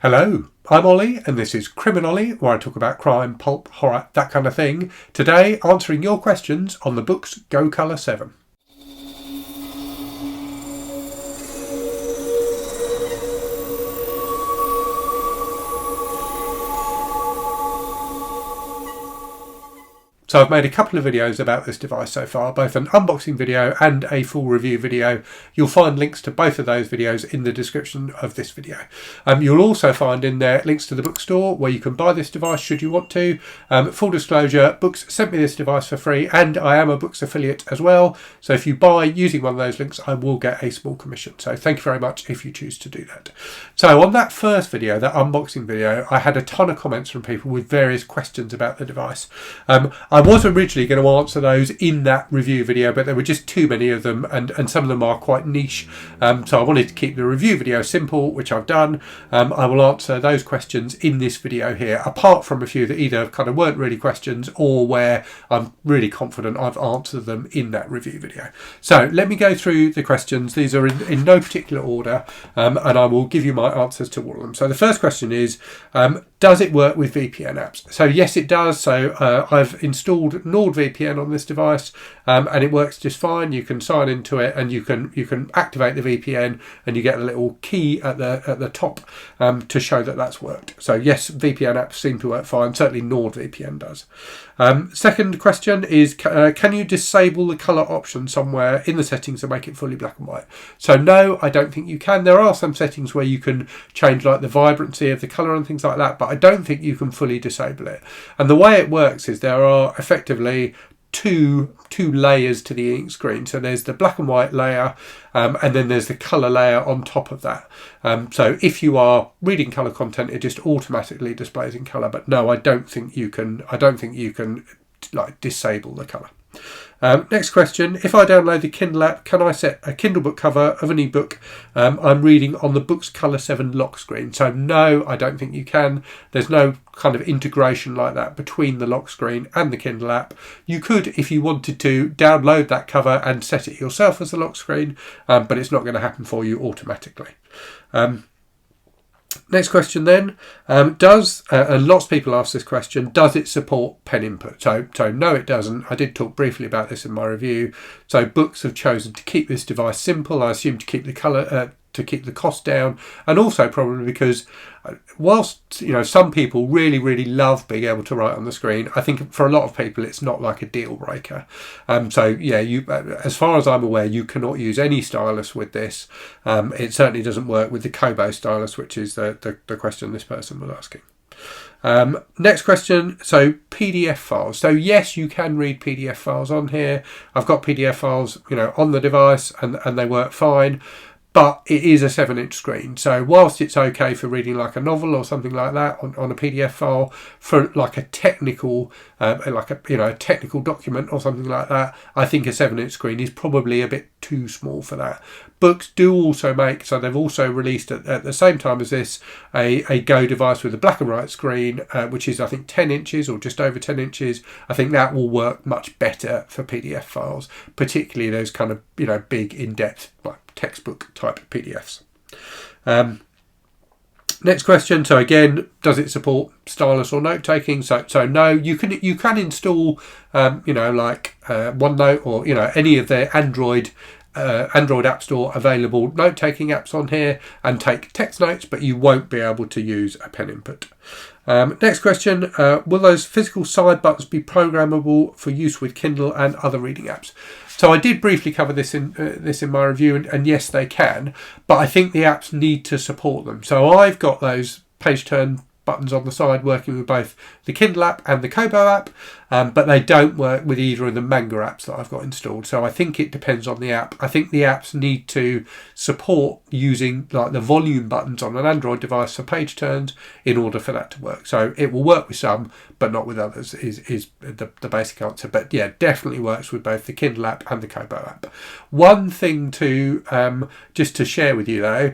Hello, I'm Ollie and this is Criminally, where I talk about crime, pulp, horror, that kind of thing. Today, answering your questions on the Boox Go Color 7. So I've made a couple of videos about this device so far, both an unboxing video and a full review video. You'll find links to both of those videos in the description of this video. You'll also find in there links to the bookstore where you can buy this device should you want to. Full disclosure, Boox sent me this device for free and I am a Boox affiliate as well. So if you buy using one of those links, I will get a small commission. So thank you very much if you choose to do that. So on that first video, that unboxing video, I had a ton of comments from people with various questions about the device. I was originally going to answer those in that review video, but there were just too many of them and some of them are quite niche. So I wanted to keep the review video simple, which I've done. I will answer those questions in this video here, apart from a few that either kind of weren't really questions or where I'm really confident I've answered them in that review video. So let me go through the questions. These are in no particular order, and I will give you my answers to all of them. So the first question is, does it work with VPN apps? So yes, it does. So I've installed NordVPN on this device, and it works just fine. You can sign into it and you can activate the VPN, and you get a little key at the top to show that that's worked. So yes, VPN apps seem to work fine. Certainly NordVPN does. Second question is, can you disable the color option somewhere in the settings to make it fully black and white? So no, I don't think you can. There are some settings where you can change like the vibrancy of the color and things like that, but I don't think you can fully disable it. And the way it works is there are effectively two layers to the ink screen. So there's the black and white layer, and then there's the color layer on top of that. So if you are reading color content, it just automatically displays in color. But no, I don't think you can like disable the color. Next question, if I download the Kindle app, can I set a Kindle book cover of an ebook I'm reading on the Boox Color 7 lock screen? So no, I don't think you can. There's no kind of integration like that between the lock screen and the Kindle app. You could, if you wanted to, download that cover and set it yourself as the lock screen, but it's not going to happen for you automatically. Next question then, and lots of people ask this question, does it support pen input? So no, it doesn't. I did talk briefly about this in my review. So Boox have chosen to keep this device simple, I assume to keep the color, to keep the cost down, and also probably because whilst some people really love being able to write on the screen, I think for a lot of people it's not like a deal breaker. So yeah, as far as I'm aware, you cannot use any stylus with this. It certainly doesn't work with the Kobo stylus, which is the question this person was asking. Next question, so PDF files. So yes, you can read PDF files on here. I've got PDF files on the device and they work fine. But it is a 7-inch screen. So whilst it's okay for reading like a novel or something like that on a PDF file, for like a technical, a technical document or something like that, I think a 7-inch screen is probably a bit too small for that. Boox do also make, so they've also released at the same time as this, a Go device with a black and white screen, which is I think 10 inches or just over 10 inches. I think that will work much better for PDF files, particularly those kind of big in-depth textbook type PDFs. Next question. So again, does it support stylus or note taking? So no, you can install like OneNote or any of the Android App Store available note taking apps on here and take text notes, but you won't be able to use a pen input. Next question, will those physical side buttons be programmable for use with Kindle and other reading apps? So I did briefly cover this in my review, and yes, they can, but I think the apps need to support them. So I've got those page turn buttons on the side working with both the Kindle app and the Kobo app, but they don't work with either of the manga apps that I've got installed. So I think it depends on the app. I think the apps need to support using like the volume buttons on an Android device for page turns in order for that to work. So it will work with some, but not with others is the basic answer. But yeah, definitely works with both the Kindle app and the Kobo app. One thing to just to share with you though,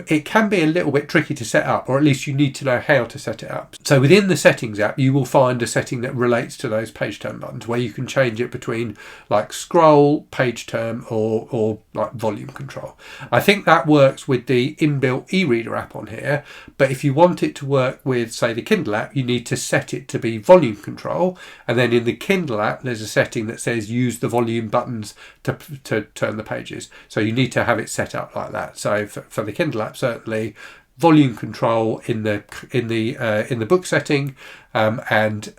it can be a little bit tricky to set up, or at least you need to know how to set it up. So within the settings app, you will find a setting that relates to those those page turn buttons where you can change it between like scroll, page turn, or like volume control. I think that works with the inbuilt e-reader app on here, but if you want it to work with, say, the Kindle app, you need to set it to be volume control, and then in the Kindle app there's a setting that says use the volume buttons to turn the pages. So you need to have it set up like that. So for the Kindle app, certainly volume control in the book setting, and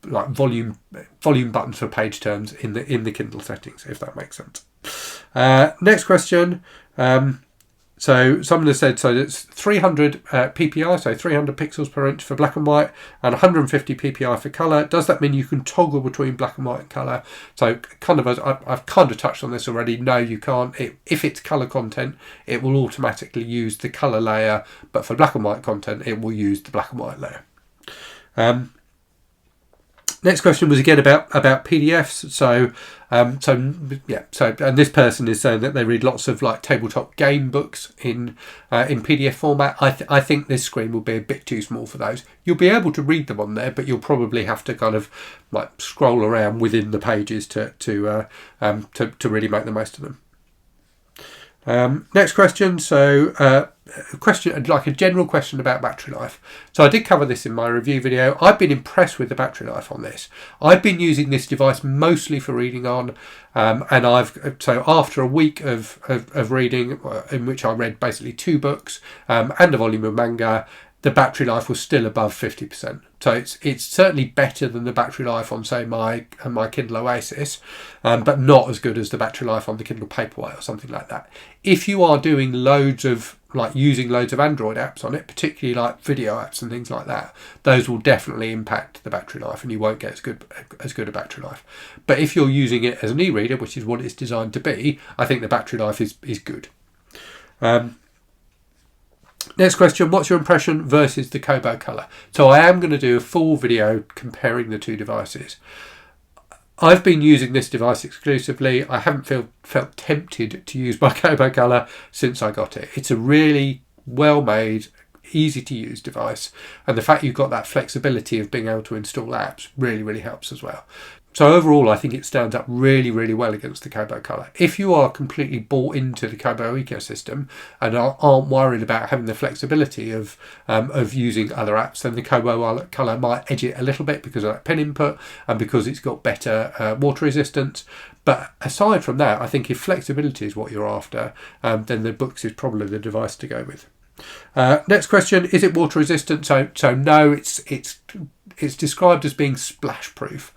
like volume buttons for page turns in the Kindle settings, if that makes sense. Next question. So someone has said, so it's 300 ppi, so 300 pixels per inch for black and white, and 150 ppi for colour. Does that mean you can toggle between black and white and colour? So kind of, as I've kind of touched on this already, no, you can't. If it's colour content, it will automatically use the colour layer, but for black and white content, it will use the black and white layer. Next question was again about PDFs. So and this person is saying that they read lots of like tabletop game books in PDF format. I think this screen will be a bit too small for those. You'll be able to read them on there, but you'll probably have to kind of like scroll around within the pages to really make the most of them. Next question. So question, like a general question about battery life. So I did cover this in my review video. I've been impressed with the battery life on this. I've been using this device mostly for reading on, and so after a week of reading, in which I read basically 2 books and a volume of manga, the battery life was still above 50%. So it's certainly better than the battery life on, say, my Kindle Oasis, but not as good as the battery life on the Kindle Paperwhite or something like that. If you are doing using loads of Android apps on it, particularly like video apps and things like that, those will definitely impact the battery life, and you won't get as good a battery life. But if you're using it as an e-reader, which is what it's designed to be, I think the battery life is good. Next question, what's your impression versus the Kobo Color? So I am going to do a full video comparing the two devices. I've been using this device exclusively. I haven't felt tempted to use my Kobo Color since I got it. It's a really well-made, easy to use device, and the fact you've got that flexibility of being able to install apps really helps as well. So overall, I think it stands up really well against the Kobo Color. If you are completely bought into the Kobo ecosystem and aren't worried about having the flexibility of using other apps, then the Kobo Color might edge it a little bit because of that pen input and because it's got better water resistance. But aside from that, I think if flexibility is what you're after, then the Boox is probably the device to go with. Next question, is it water resistant? So no, it's described as being splash proof,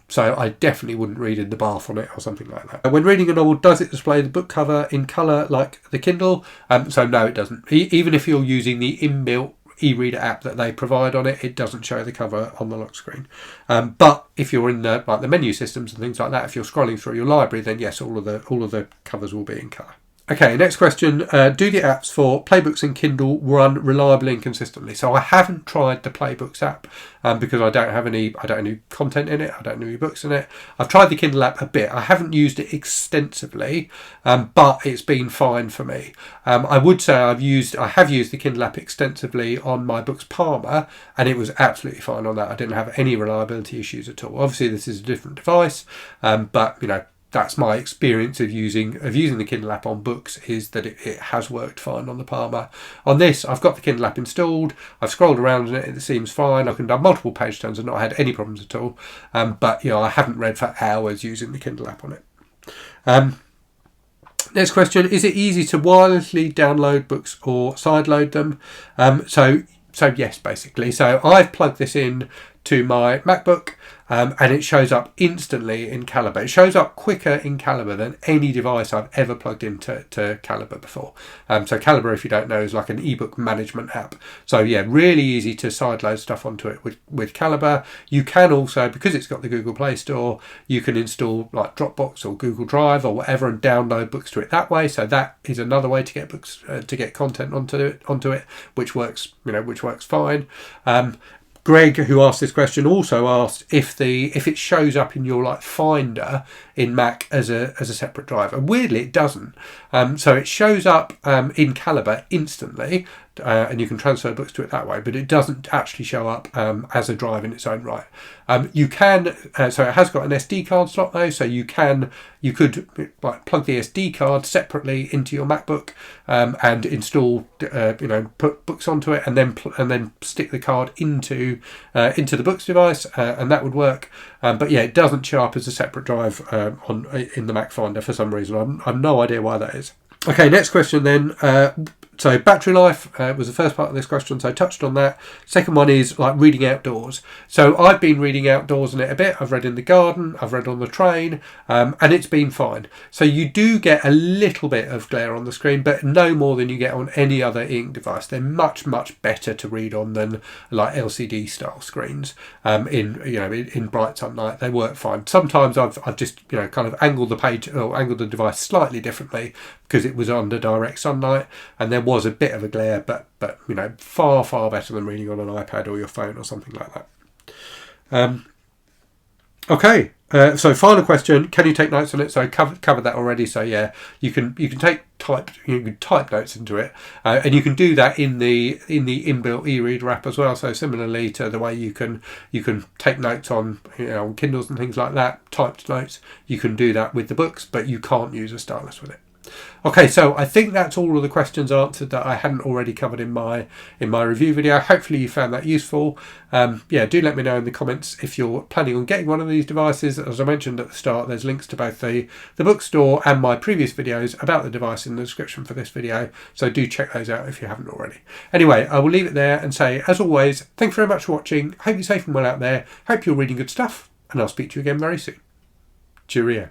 so I definitely wouldn't read in the bath on it or something like that. When reading a novel, does it display the book cover in colour like the Kindle? So no, it doesn't. Even if you're using the inbuilt e-reader app that they provide on it, it doesn't show the cover on the lock screen. But if you're in the menu systems and things like that, if you're scrolling through your library, then yes, all of the covers will be in colour. Okay, next question. Do the apps for Playbooks and Kindle run reliably and consistently? So I haven't tried the Playbooks app because I don't have any content in it. I don't have any books in it. I've tried the Kindle app a bit. I haven't used it extensively, but it's been fine for me. I would say I have used the Kindle app extensively on my Boox Palmer, and it was absolutely fine on that. I didn't have any reliability issues at all. Obviously, this is a different device, but that's my experience of using the Kindle app on Boox, is that it has worked fine on the Palmer. On this, I've got the Kindle app installed. I've scrolled around in it. It seems fine. I can do multiple page turns and not had any problems at all. But I haven't read for hours using the Kindle app on it. Next question, is it easy to wirelessly download books or sideload them? So yes, basically. So I've plugged this in to my MacBook, and it shows up instantly in Calibre. It shows up quicker in Calibre than any device I've ever plugged into Calibre before. So Calibre, if you don't know, is like an ebook management app. So yeah, really easy to sideload stuff onto it with Calibre. You can also, because it's got the Google Play Store, you can install like Dropbox or Google Drive or whatever and download books to it that way. So that is another way to get books, to get content onto it, which works fine. Greg, who asked this question, also asked if it shows up in your Finder in Mac as a separate drive, and weirdly it doesn't. So it shows up in Calibre instantly, and you can transfer books to it that way, but it doesn't actually show up as a drive in its own right. You can, so it has got an SD card slot though, so you could like plug the SD card separately into your MacBook and install, put books onto it, and then stick the card into the Boox device, and that would work. But yeah, it doesn't show up as a separate drive in the Mac Finder for some reason. I've no idea why that is. Okay, next question then. So battery life was the first part of this question, so I touched on that. Second one is like reading outdoors. So I've been reading outdoors in it a bit. I've read in the garden, I've read on the train, and it's been fine. So you do get a little bit of glare on the screen, but no more than you get on any other ink device. They're much, much better to read on than like LCD style screens. In bright sunlight, they work fine. Sometimes I've just kind of angled the page or angled the device slightly differently because it was under direct sunlight, and there was a bit of a glare, but far better than reading on an iPad or your phone or something like that. Okay, so final question: can you take notes on it? So I covered that already. So yeah, you can type notes into it, and you can do that in the inbuilt e-reader app as well. So similarly to the way you can take notes on on Kindles and things like that, typed notes, you can do that with the books, but you can't use a stylus with it. Okay, so I think that's all of the questions answered that I hadn't already covered in my review video. Hopefully you found that useful. Do let me know in the comments if you're planning on getting one of these devices. As I mentioned at the start, there's links to both the Boox store and my previous videos about the device in the description for this video, so do check those out if you haven't already. Anyway, I will leave it there and say, as always, thanks very much for watching. Hope you're safe and well out there. Hope you're reading good stuff, and I'll speak to you again very soon. Cheerio.